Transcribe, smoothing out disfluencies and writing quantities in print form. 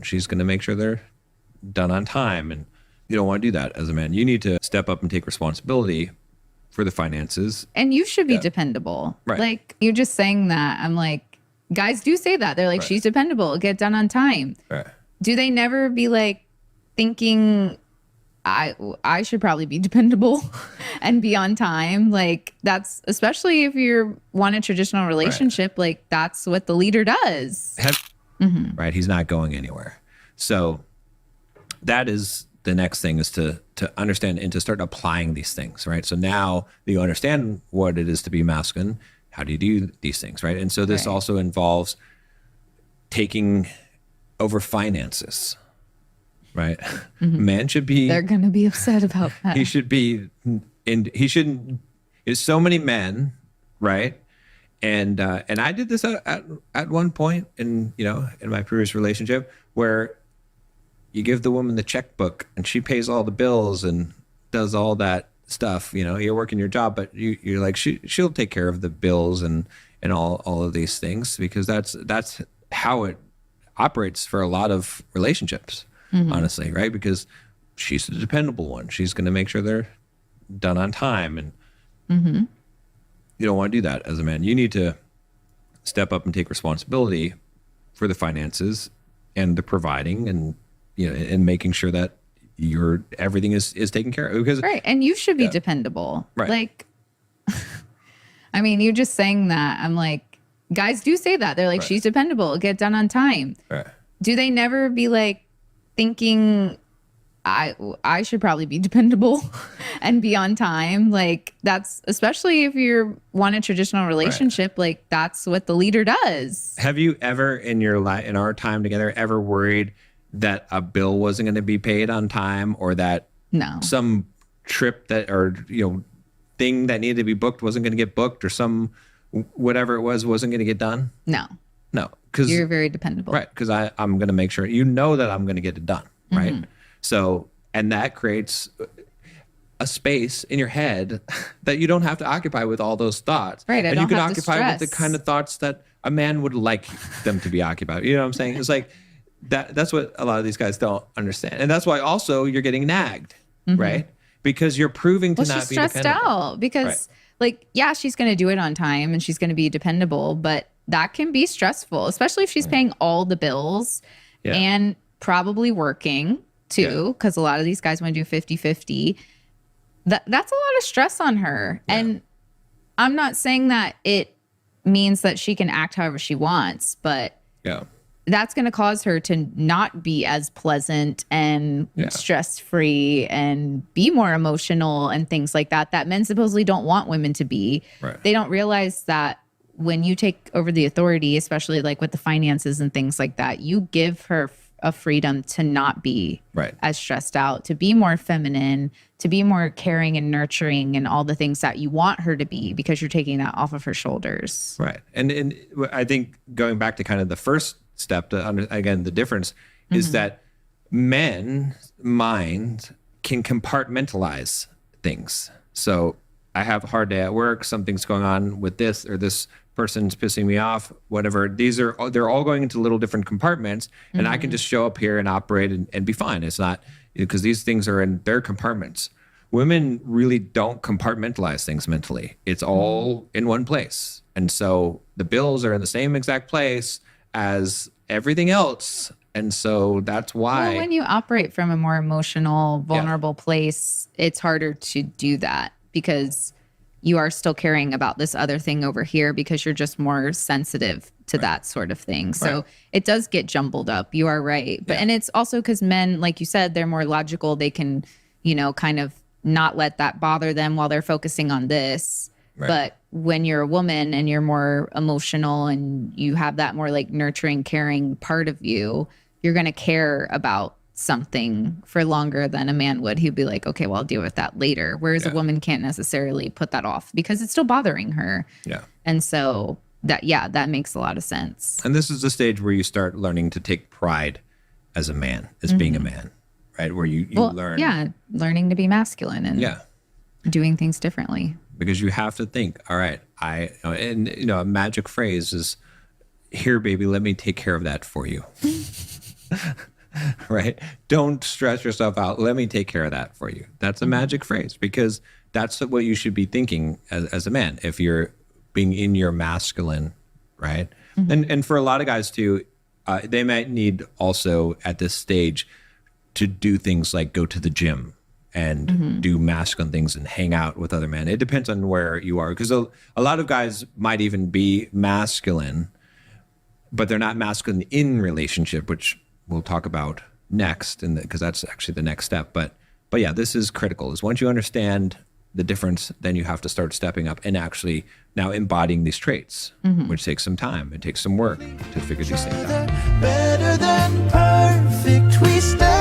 She's going to make sure they're done on time. And you don't want to do that as a man. You need to step up and take responsibility for the finances. And you should be dependable. Right. Like, you're just saying that. I'm like, guys do say that. They're like, she's dependable. Get done on time. Right. Do they never be like thinking, I should probably be dependable and be on time? Like, that's, especially if you want a traditional relationship, like that's what the leader does. Right. He's not going anywhere. So that is the next thing, is to understand and to start applying these things. Right. So now that you understand what it is to be masculine, how do you do these things? Right. And so this also involves taking over finances. Right. Man should be, They're going to be upset about that. he should be, and he shouldn't, there's so many men, right? And I did this at one point in my previous relationship, where you give the woman the checkbook and she pays all the bills and does all that stuff. You're working your job, but you're like, she'll take care of the bills and all of these things, because that's how it operates for a lot of relationships, honestly, right? Because she's the dependable one. She's going to make sure they're done on time. And you don't want to do that as a man. You need to step up and take responsibility for the finances and the providing, and and making sure that everything is taken care of. Because and you should be dependable. Right. Like, I mean, you're just saying that. I'm like, guys do say that. They're like, she's dependable. Get done on time. Right. Do they never be like thinking, I should probably be dependable and be on time? Like, that's, especially if you want a traditional relationship, like that's what the leader does. Have you ever in your life, in our time together, ever worried that a bill wasn't going to be paid on time, or that some trip that, or thing that needed to be booked wasn't going to get booked, or some whatever it wasn't going to get done? No, because you're very dependable. Right. Because I'm going to make sure that I'm going to get it done. Right. So, and that creates a space in your head that you don't have to occupy with all those thoughts. Right. And you can occupy with the kind of thoughts that a man would like them to be occupied. You know what I'm saying? It's like that's what a lot of these guys don't understand. And that's why also you're getting nagged, right? Because you're proving to not be stressed dependable. out because like, yeah, she's going to do it on time and she's going to be dependable, but that can be stressful, especially if she's paying all the bills and probably working too, because a lot of these guys want to do 50-50. That's a lot of stress on her. And I'm not saying that it means that she can act however she wants, but that's going to cause her to not be as pleasant and stress-free and be more emotional and things like that men supposedly don't want women to be. They don't realize that when you take over the authority, especially like with the finances and things like that, you give her a freedom to not be as stressed out, to be more feminine, to be more caring and nurturing and all the things that you want her to be, because you're taking that off of her shoulders. Right. And I think going back to kind of the first step to again, the difference is that men's mind can compartmentalize things. So I have a hard day at work, something's going on with this, or this person's pissing me off, whatever. They're all going into little different compartments, and I can just show up here and operate and be fine. It's not, because these things are in their compartments. Women really don't compartmentalize things mentally. It's all in one place. And so the bills are in the same exact place as everything else. And so that's why. Well, when you operate from a more emotional, vulnerable place, it's harder to do that, because you are still caring about this other thing over here, because you're just more sensitive to that sort of thing. So it does get jumbled up. You are right. But and it's also because men, like you said, they're more logical. They can, kind of not let that bother them while they're focusing on this. But when you're a woman and you're more emotional and you have that more like nurturing, caring part of you, you're going to care about something for longer than a man would. He'd be like, okay, well, I'll deal with that later. Whereas a woman can't necessarily put that off because it's still bothering her. And so that makes a lot of sense. And this is the stage where you start learning to take pride as a man, as being a man, right? Where you learn. Yeah, learning to be masculine and doing things differently. Because you have to think, all right, a magic phrase is, here, baby, let me take care of that for you. right? Don't stress yourself out. Let me take care of that for you. That's a magic phrase, because that's what you should be thinking as a man if you're being in your masculine, right? And for a lot of guys too, they might need also at this stage to do things like go to the gym and do masculine things and hang out with other men. It depends on where you are, because a lot of guys might even be masculine, but they're not masculine in relationship, which we'll talk about next, and because that's actually the next step. But yeah, this is critical. Is once you understand the difference, then you have to start stepping up and actually now embodying these traits, which takes some time. It takes some work to figure these things out. Better than perfect, we stand.